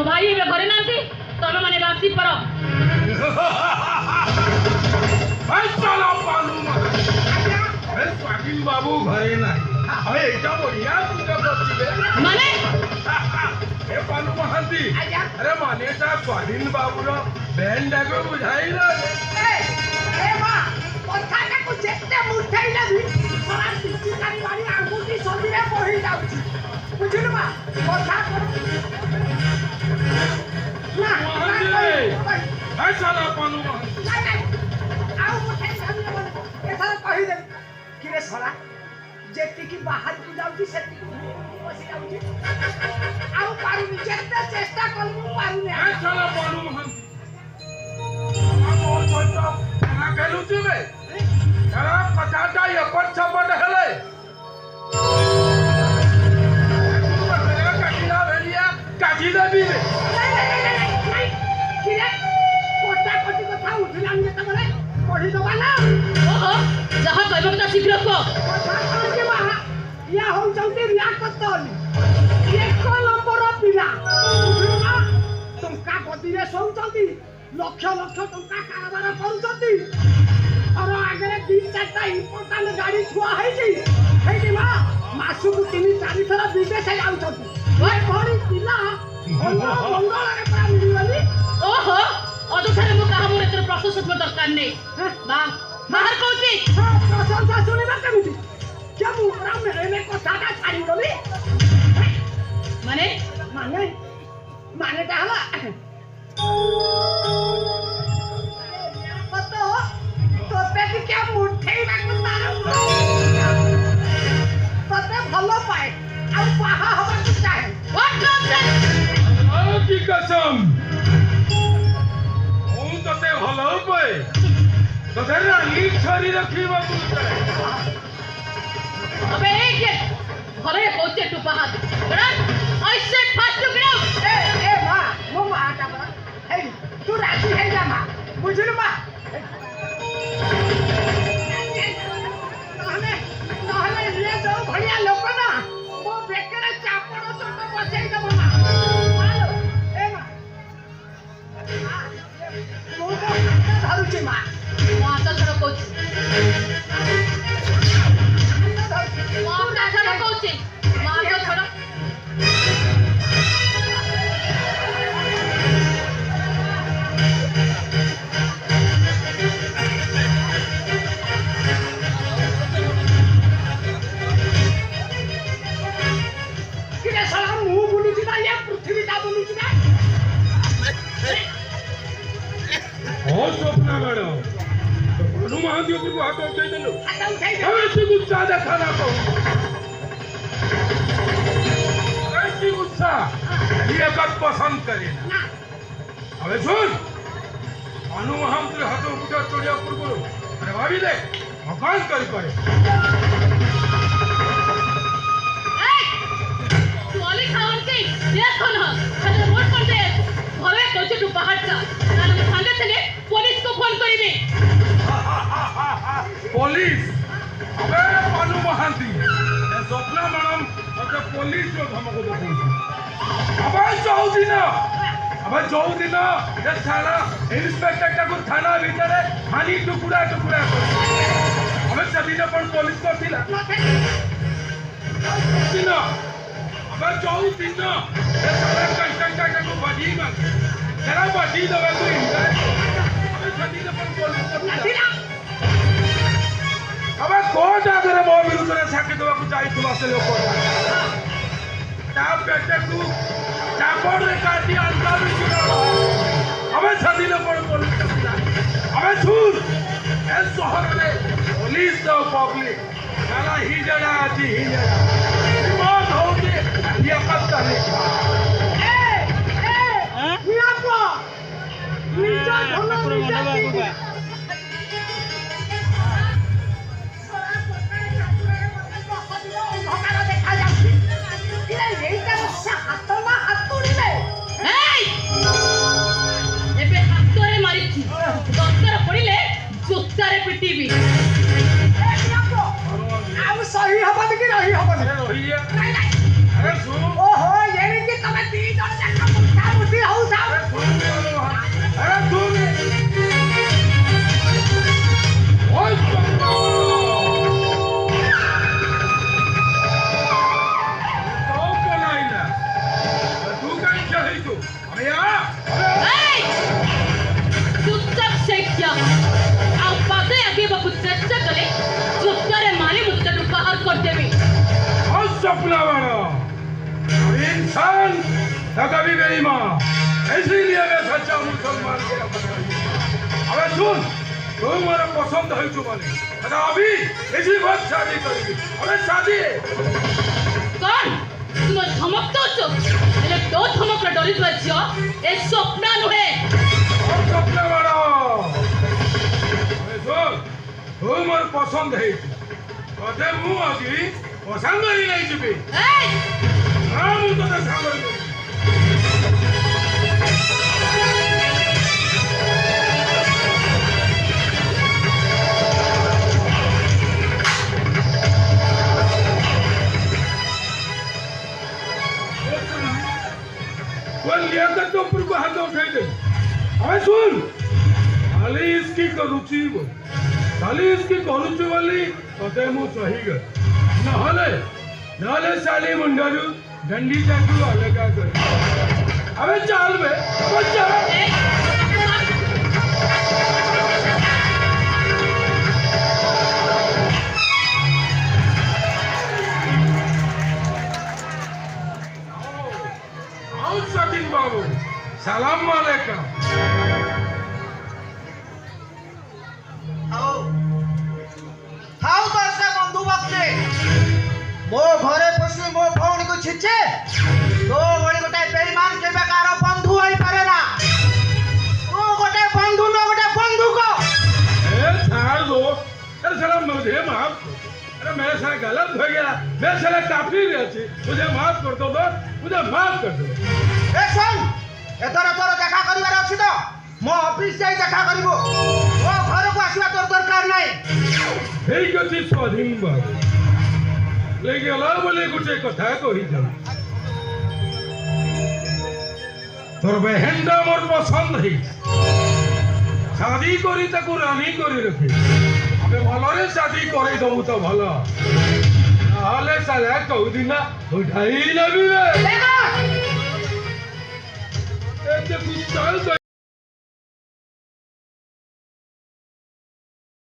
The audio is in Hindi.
मो भाई ए घरे नांती तमे माने बासी पर भाई चलो पालू अरे स्वाधीन बाबू घरे नाही अरे एटा बढ़िया तुझे बच्ची माने ए पालू महांती अरे माने ता स्वाधीन बाबू रो बहन डाको बुझाई ना ए मां कथा का को जेते मुठाई ना भी तोरा पिचकारी वाली आंगुठी सोली रे पही जाउची बुझिल मा कथा कर ना भाई चलो पालू नहीं आउ मुठाई सामने बोले एथरा कहि दे कि रे सला जेती की बाहर को जाउची सेती को बसी जाउची आउ पारू नि जेते चेष्टा करबो पारू ने भाई चलो पालू महांती और कोई तो ना कहलुची बे अरे कटाटा एपट छपट हेले काटिला भेलिया काटी देबी बे नहीं कि रे कोटा कोटी कथा उठिलाम जे तमरे पढी दबा ना ओहो जहा कहबो त शीघ्र को कथा कौन के बाहा या हो चलते रिया कतली एक नंबर पिला बुझिलुना तुमका गदिरे सोउचंती लक्ष लक्ष टंका कारोबार करूचंती और आगे तीन चारटा इंपोर्टेंट गाड़ी थुआ है मासु को 3-4 थरा विदेश जाउछंती ओए बड़ी पिला मंगल रे पूरा मिलिवली ओहो अदुथरे मो कहा मोर एतर प्रशंसा दरकार नै बा बाहर कहूची प्रशंसा सुनिबा केमिति क्या मुरा मेरे कथाटा छाड़ी गली माने माने माने का हला पतो तोते की क्या मुठे ना तार तोते भलो पाए आ पाहा हवा की चाहे व्हाट नॉनसेंस ओ की कसम ओ तते भलो पे तते रानी छरी रखीबा तू अबे एक घरे पहुंचे तू बाहर बड़ा ऐसे फास्ट गिरो ए मां मो मां का बड़ा हे तू राजी है जा मां बुझलु मां नहले ये जो भड़िया लोक ना मो बेकरे चापड़ चोट बसई दब मां मालो ए मां मो को धरुची मां वहां चल छोड़ कोच वहां ना छोड़ कोच वहां तो छोड़ किरे साला मुंह बुलुची ना ये पृथ्वी ता बुलुची ना ओ स्वप्न गड़ो पालू महांती ऊपर को हाथ उठाई देलो आता उठाई दे ऐसी गुस्सा देखा ना को ऐसी गुस्सा ये बात पसंद करे ना अबे सुन पालू महांती हाथ उठा चढ़िया ऊपर को अरे भाभी दे भगवान करी करे वाली खावन की देखो ना खाली वोट कर दे घरे कोचे तू बाहर जा नाले मैं सांगे चले पुलिस को फोन करिबे पुलिस अबे पालू महांती ए स्वप्ना मैडम अबे पुलिस जो हमको देखो अबे चौदिन ये थाना इंस्पेक्टर को थाना भीतर खाली टुकड़ा टुकड़ा अबे सभी ने पण पुलिस को थिला दिन अबे 24 दिन ये सारा कंस्ट्रक्टर को बड़ी मांग जरा बड़ी दवा तो इनका अबे सभी ने पण पुलिस को थिला अबे कोर्ट आगे मो विरुद्ध रे साके दवा को जाई तुला से लोग ता बेटे को चापोड़ रे काटी अंदर में चुरा अबे सभी ने पण पुलिस को थिला अबे छूर ए शहर में पुलिस तो पब्लिक साला ही जड़ा आती ही जड़ा मौत होगी ये कत्ल लिखा मिया को नीचा धोना नीचा देखा जाती इरे एटा हाथ ना हाथुड़ी में एबे हातरे मारिछि दस्तर पड़िले जोतारे पिटीबी सही हबन कि रही हबन अरे रोहिया नहीं नहीं अरे सुन ओहो ये इंसान न कभी बेईमान, इसीलिए मैं सच्चा मुसलमान के अबे सुन, तू मेरा पसंद है चुमाने, अभी इसी वक्त शादी करेगी। अबे शादी कौन तुम धमक दो हेले तो धमक डरी झियो ए स्वप्न नुहे और सपने बड़ा सुन, तू मोर पसंद है तोते मु आजी पसंद करी नहीं जीबी हां मु तो सांग लिया तो ऊपर को हाथ उठाई दे। अबे सुन, खाली इसकी करुची वो, खाली इसकी करुची वाली तोते मु सही गए। नहले साली मुंडारू डंडी चाकू अलग कर। अबे चाल बे, अबे चाल। बाबू सलाम वालेकुम। हाउ बसे बंधु बक्ते मो घरे पसी मो भौणी को छिचे तो बड़ी गोटे बेईमान के बेकार बंधु होई पारे ना ओ गोटे बंधु न गोटे बंधु को ए छाड़ दो। अरे सलाम मुझे माफ, अरे मेरे साथ गलत हो गया, मैं साला काफी रहती, मुझे माफ कर दो दोस्त, मुझे माफ कर दो। ए सुन एतर तोर देखा करिवार अछि तो मो ऑफिस जाई देखा करिवो ओ घर को आसीबा तोर दरकार नाही। ठीक अछि स्वाधीन बाबू, लेकिन अलार बोले गुटे कथा कहि जाऊ। तोर बहनटा मोर पसंद है, शादी करी ताकू रानी करी रखी। अबे भलरे शादी करै दऊ तो भलो, नहले साला कहू दिना उठाई नबी बे। देखो ए कुछ चल